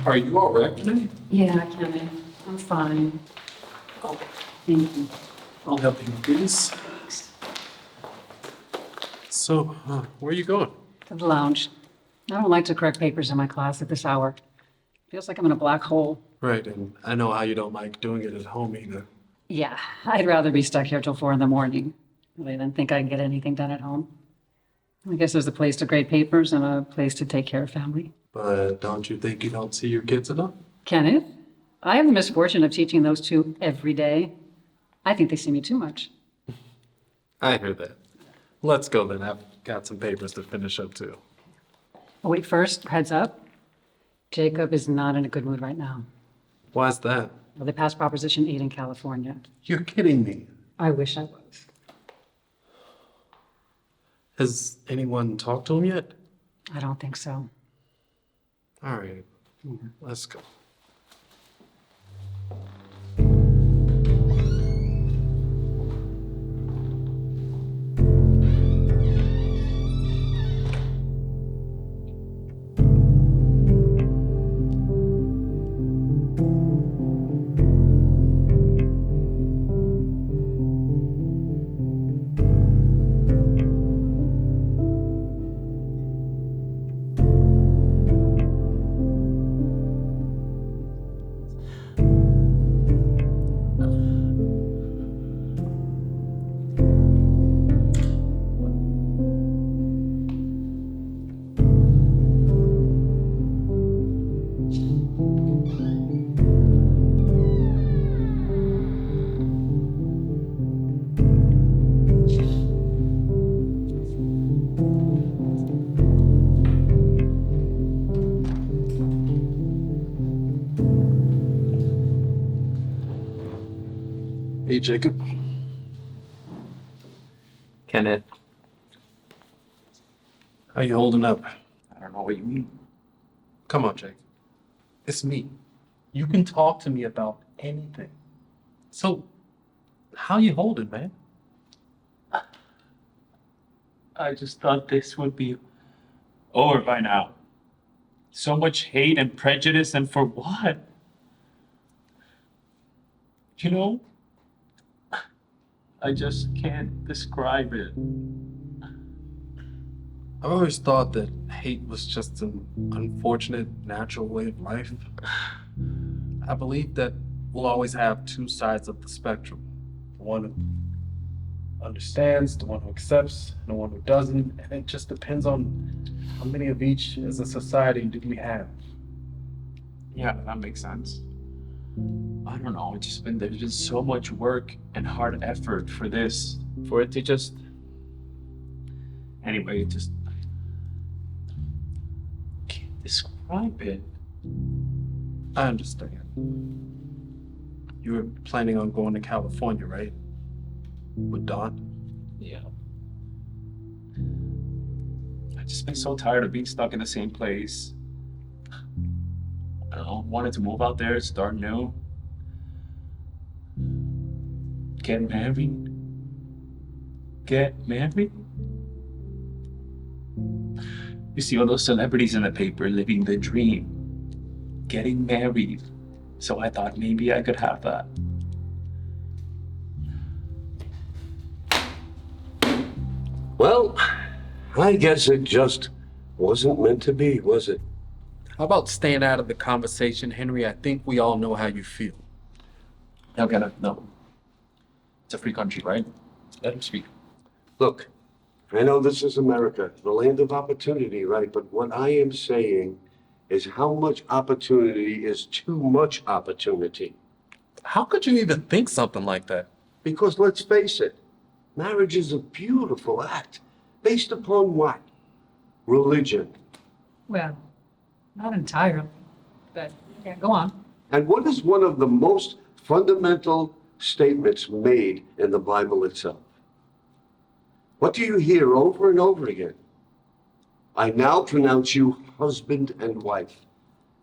Are you all right today? Yeah, Kenny, I'm fine. Oh, Thank you. I'll help you with these. So, where are you going? To the lounge. I don't like to correct papers in my class at this hour. Feels like I'm in a black hole. Right, and I know how you don't like doing it at home either. Yeah, I'd rather be stuck here till 4 a.m. Really than think I can get anything done at home. I guess there's a place to grade papers and a place to take care of family. But don't you think you don't see your kids enough? Kenneth, I have the misfortune of teaching those two every day. I think they see me too much. I hear that. Let's go then. I've got some papers to finish up too. Oh, wait, first, heads up. Jacob is not in a good mood right now. Why's that? Well, they passed Proposition 8 in California. You're kidding me. I wish I was. Has anyone talked to him yet? I don't think so. All right, let's go. Hey, Jacob. Kenneth, How you holding up? I don't know what you mean. Come on, Jake. It's me. You can talk to me about anything. So, how you holding, man? I just thought this would be over by now. So much hate and prejudice, and for what? You know, I just can't describe it. I've always thought that hate was just an unfortunate, natural way of life. I believe that we'll always have two sides of the spectrum. The one who understands, the one who accepts, and the one who doesn't. And it just depends on how many of each as a society do we have. Yeah, that makes sense. I don't know, there's been so much work and hard effort for it to just, anyway, it just, can't describe it. I understand. You were planning on going to California, right? With Dawn? Yeah. I've just been so tired of being stuck in the same place. I don't know, wanted to move out there, start new. Get married. You see all those celebrities in the paper living the dream, getting married. So I thought maybe I could have that. Well, I guess it just wasn't meant to be, was it? How about staying out of the conversation, Henry? I think we all know how you feel. No. It's a free country, right? Let him speak. Look, I know this is America, the land of opportunity, right? But what I am saying is how much opportunity is too much opportunity. How could you even think something like that? Because let's face it, marriage is a beautiful act. Based upon what? Religion. Well, not entirely, but yeah, go on. And what is one of the most fundamental statements made in the Bible itself? What do you hear over and over again? I now pronounce you husband and wife.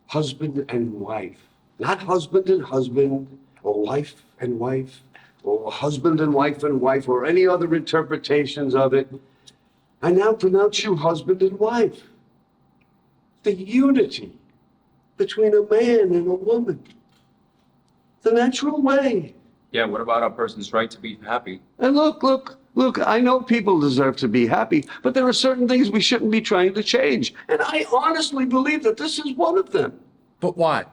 Husband and wife. Not husband and husband, or wife and wife, or husband and wife, or any other interpretations of it. I now pronounce you husband and wife. The unity, between a man and a woman. The natural way. Yeah, what about a person's right to be happy? And look, I know people deserve to be happy, but there are certain things we shouldn't be trying to change. And I honestly believe that this is one of them. But why?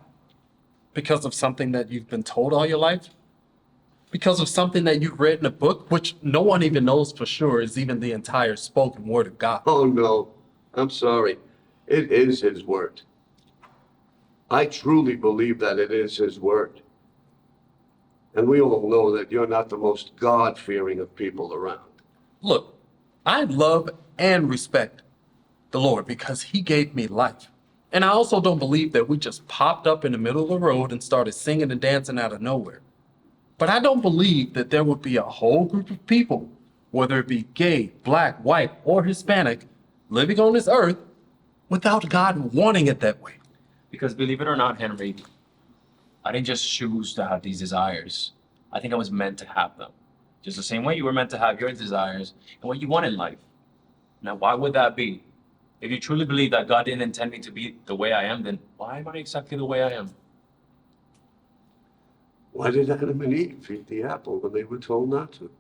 Because of something that you've been told all your life? Because of something that you've read in a book, which no one even knows for sure is even the entire spoken word of God? Oh, no, I'm sorry. It is his word. I truly believe that it is his word. And we all know that you're not the most God-fearing of people around. Look, I love and respect the Lord because he gave me life. And I also don't believe that we just popped up in the middle of the road and started singing and dancing out of nowhere. But I don't believe that there would be a whole group of people, whether it be gay, black, white, or Hispanic, living on this earth without God wanting it that way. Because believe it or not, Henry, I didn't just choose to have these desires. I think I was meant to have them. Just the same way you were meant to have your desires and what you want in life. Now, why would that be? If you truly believe that God didn't intend me to be the way I am, then why am I exactly the way I am? Why did Adam and Eve eat the apple when they were told not to?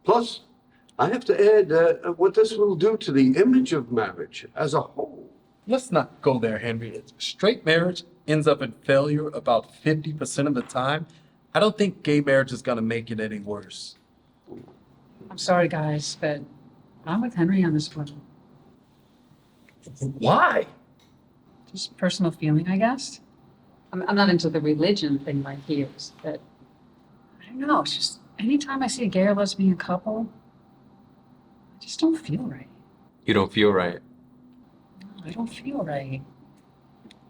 Plus, I have to add what this will do to the image of marriage as a whole. Let's not go there, Henry. Straight marriage ends up in failure about 50% of the time. I don't think gay marriage is going to make it any worse. I'm sorry, guys, but I'm with Henry on this one. Why? Just personal feeling, I guess. I'm not into the religion thing like he is, but I don't know. It's just anytime I see a gay or lesbian couple, I just don't feel right. You don't feel right. I don't feel right.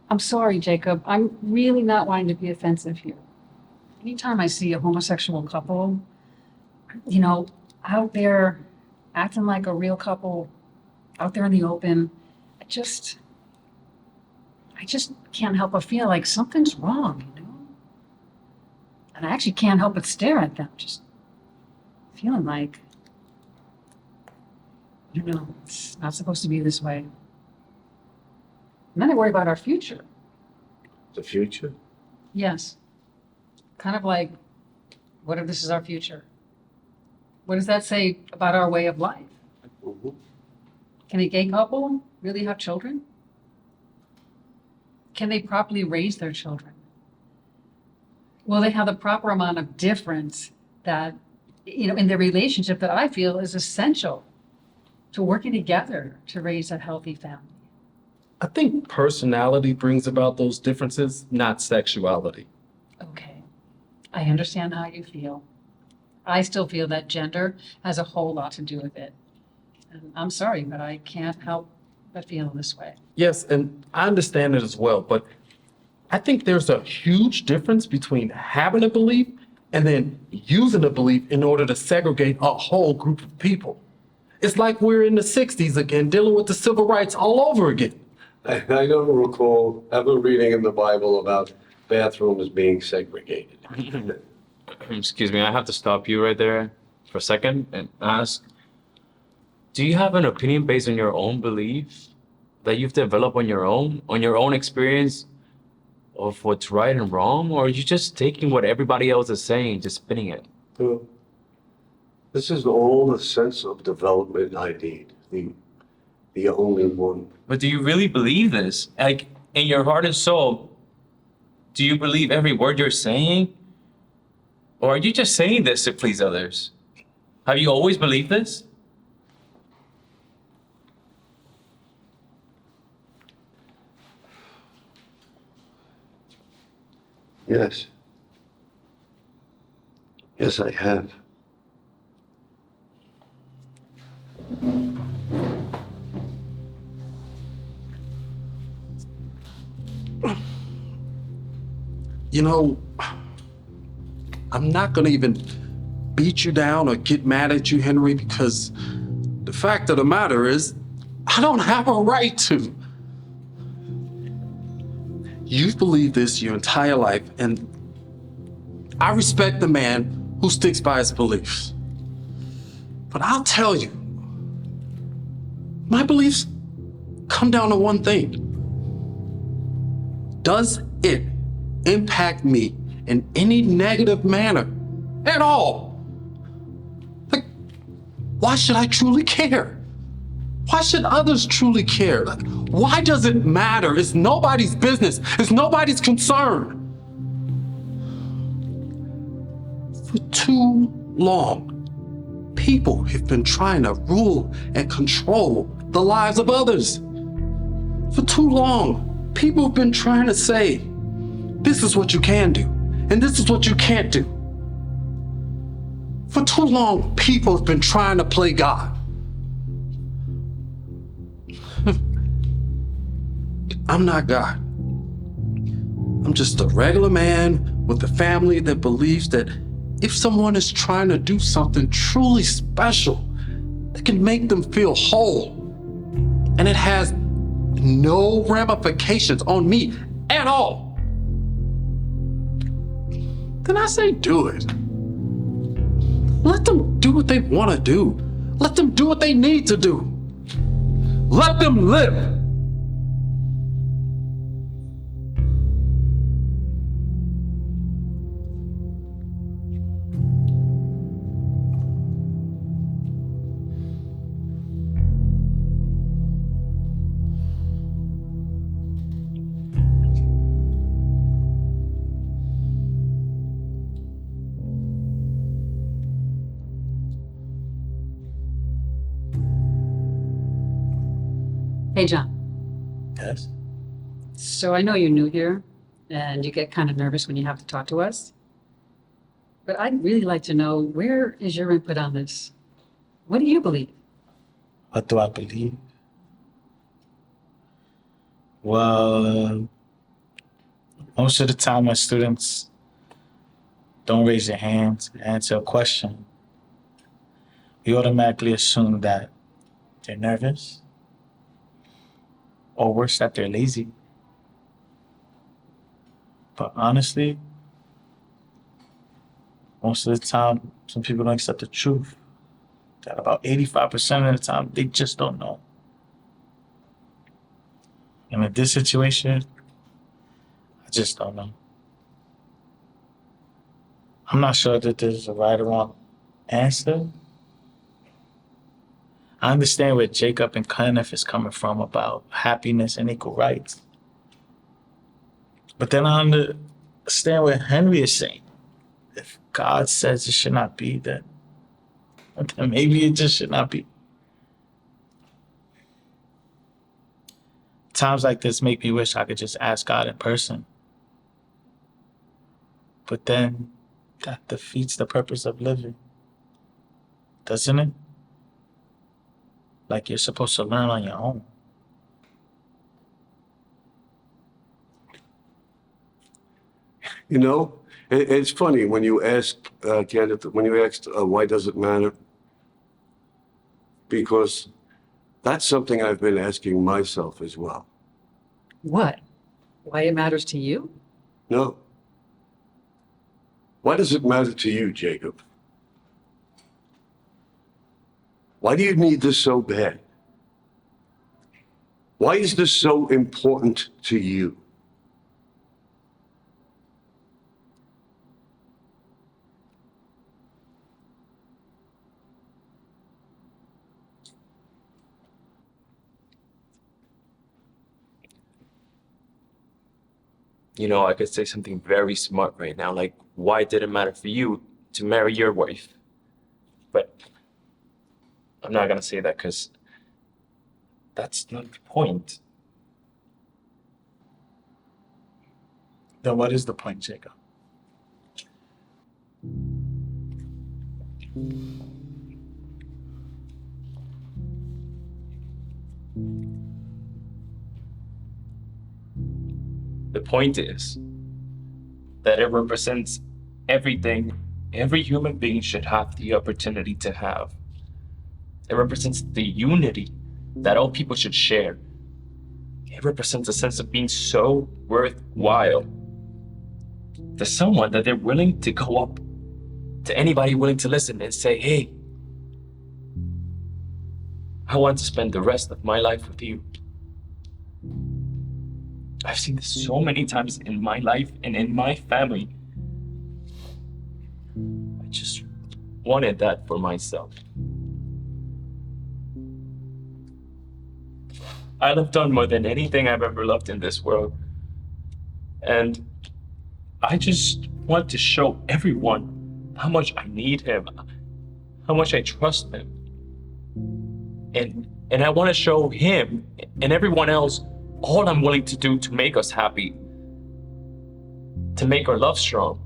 I'm sorry, Jacob. I'm really not wanting to be offensive here. Anytime I see a homosexual couple, out there acting like a real couple, out there in the open, I just can't help but feel like something's wrong, And I actually can't help but stare at them, just feeling like, it's not supposed to be this way. And then I worry about our future. The future? Yes. Kind of like, what if this is our future? What does that say about our way of life? Mhm. Can a gay couple really have children? Can they properly raise their children? Will they have the proper amount of difference that, in their relationship that I feel is essential to working together to raise a healthy family? I think personality brings about those differences, not sexuality. Okay, I understand how you feel. I still feel that gender has a whole lot to do with it. And I'm sorry, but I can't help but feel this way. Yes, and I understand it as well, but I think there's a huge difference between having a belief and then using a belief in order to segregate a whole group of people. It's like we're in the 60s again, dealing with the civil rights all over again. I don't recall ever reading in the Bible about bathrooms being segregated. Excuse me, I have to stop you right there for a second and ask, do you have an opinion based on your own belief that you've developed on your own experience of what's right and wrong? Or are you just taking what everybody else is saying, just spinning it? This is all the sense of development I need, the only one. But do you really believe this? Like, in your heart and soul, do you believe every word you're saying? Or are you just saying this to please others? Have you always believed this? Yes. Yes, I have. I'm not going to even beat you down or get mad at you, Henry, because the fact of the matter is, I don't have a right to. You've believed this your entire life, and I respect the man who sticks by his beliefs. But I'll tell you, my beliefs come down to one thing. Does it impact me in any negative manner at all? Like, why should I truly care? Why should others truly care? Like, why does it matter? It's nobody's business. It's nobody's concern. For too long, people have been trying to rule and control the lives of others. For too long, people have been trying to say, this is what you can do, and this is what you can't do. For too long, people have been trying to play God. I'm not God. I'm just a regular man with a family that believes that if someone is trying to do something truly special, that can make them feel whole, and it has no ramifications on me at all, then I say do it. Let them do what they want to do. Let them do what they need to do. Let them live. Hey, John. Yes. So I know you're new here and you get kind of nervous when you have to talk to us. But I'd really like to know, where is your input on this? What do you believe? What do I believe? Well, most of the time when students don't raise their hands and answer a question, we automatically assume that they're nervous, or worse, that they're lazy. But honestly, most of the time, some people don't accept the truth. That about 85% of the time, they just don't know. And in this situation, I just don't know. I'm not sure that there's a right or wrong answer. I understand where Jacob and Kenneth is coming from about happiness and equal rights. But then I understand what Henry is saying. If God says it should not be, then maybe it just should not be. Times like this make me wish I could just ask God in person. But then that defeats the purpose of living, doesn't it? Like you're supposed to learn on your own. You know, it's funny when you ask, Kenneth, when you asked, why does it matter? Because that's something I've been asking myself as well. What? Why it matters to you? No. Why does it matter to you, Jacob? Why do you need this so bad? Why is this so important to you? You know, I could say something very smart right now, like, why did it matter for you to marry your wife? But I'm not gonna say that because that's not the point. Then what is the point, Jacob? The point is that it represents everything every human being should have the opportunity to have. It represents the unity that all people should share. It represents a sense of being so worthwhile to someone that they're willing to go up to anybody willing to listen and say, hey, I want to spend the rest of my life with you. I've seen this so many times in my life and in my family. I just wanted that for myself. I love Don more than anything I've ever loved in this world. And I just want to show everyone how much I need him, how much I trust him. And I want to show him and everyone else all I'm willing to do to make us happy, to make our love strong.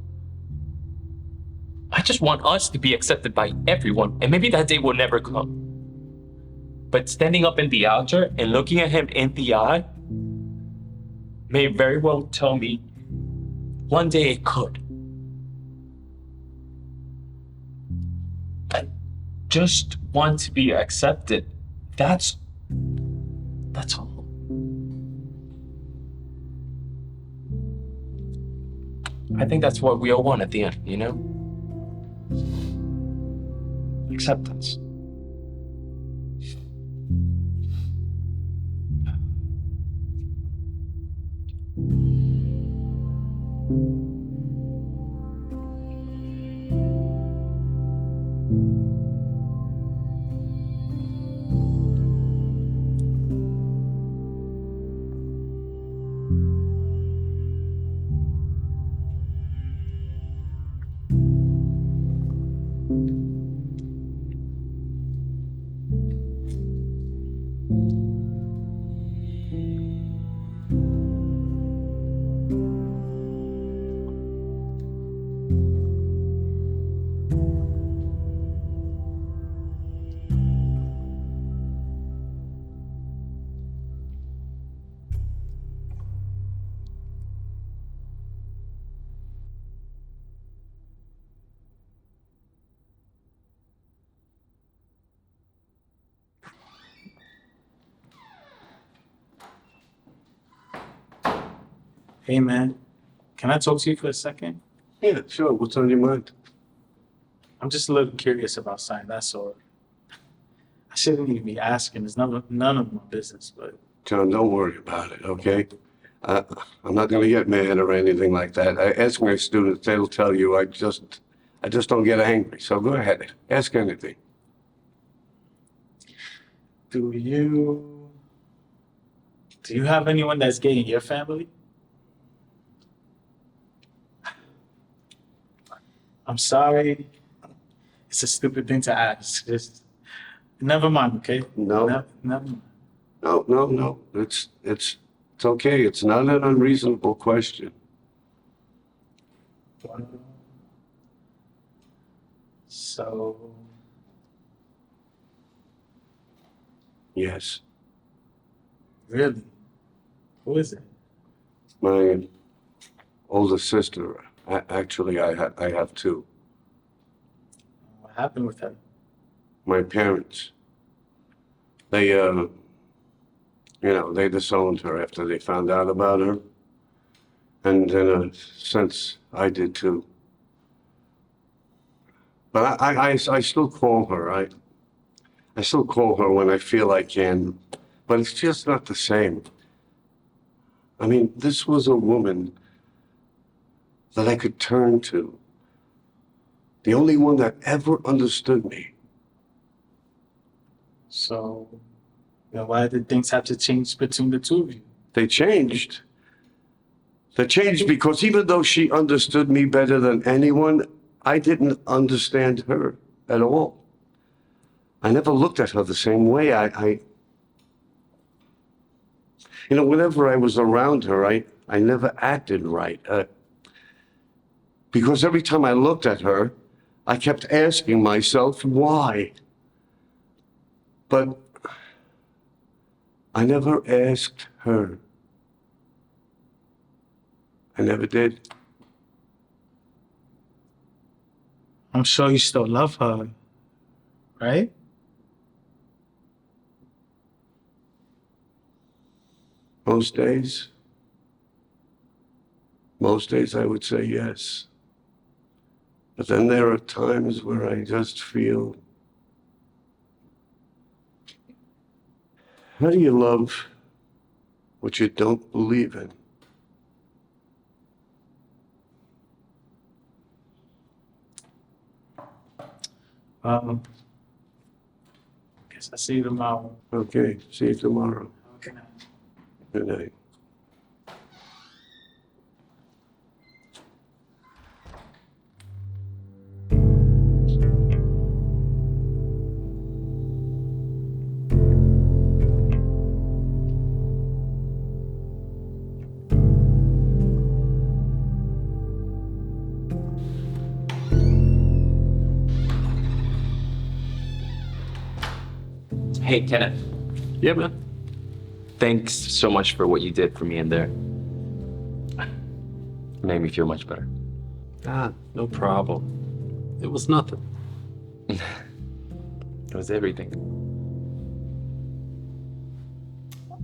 I just want us to be accepted by everyone, and maybe that day will never come. But standing up in the altar and looking at him in the eye may very well tell me one day it could. I just want to be accepted. That's all. I think that's what we all want at the end, you know? Acceptance. Hey, man, can I talk to you for a second? Yeah, sure. What's on your mind? I'm just a little curious about something, that's all. I shouldn't even be asking. It's none of my business, but John, don't worry about it, okay? I'm not going to get mad or anything like that. I ask my students, they'll tell you I just don't get angry. So go ahead, ask anything. do you have anyone that's gay in your family? I'm sorry. It's a stupid thing to ask. Just never mind, okay? No. Never mind. No. It's okay. It's not an unreasonable question. So, Yes. really? Who is it? My older sister. Actually, I have two. What happened with her? My parents. They, they disowned her after they found out about her. And in a sense, I did too. But I still call her. I still call her when I feel I can. But it's just not the same. I mean, this was a woman that I could turn to. The only one that ever understood me. So, why did things have to change between the two of you? They changed. They changed because even though she understood me better than anyone, I didn't understand her at all. I never looked at her the same way. Whenever I was around her, I never acted right. Because every time I looked at her, I kept asking myself, why? But I never asked her. I never did. I'm sure you still love her, right? Most days I would say yes. But then there are times where I just feel, how do you love what you don't believe in? Guess I see you tomorrow. Okay, see you tomorrow. Okay. Good night. Hey, Kenneth. Yeah, man. Thanks so much for what you did for me in there. Made me feel much better. Ah, no problem. It was nothing. It was everything.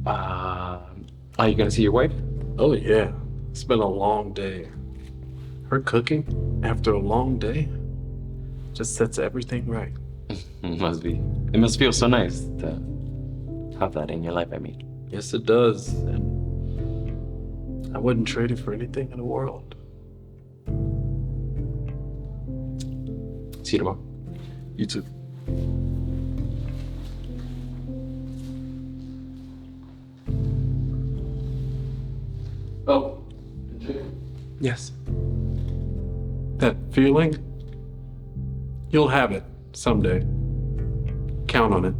Are you gonna see your wife? Oh, yeah. It's been a long day. Her cooking after a long day just sets everything right. Must be. It must feel so nice to have that in your life, I mean. Yes, it does. And I wouldn't trade it for anything in the world. See you tomorrow. You too. Oh. Yes. That feeling, you'll have it someday. Count on it.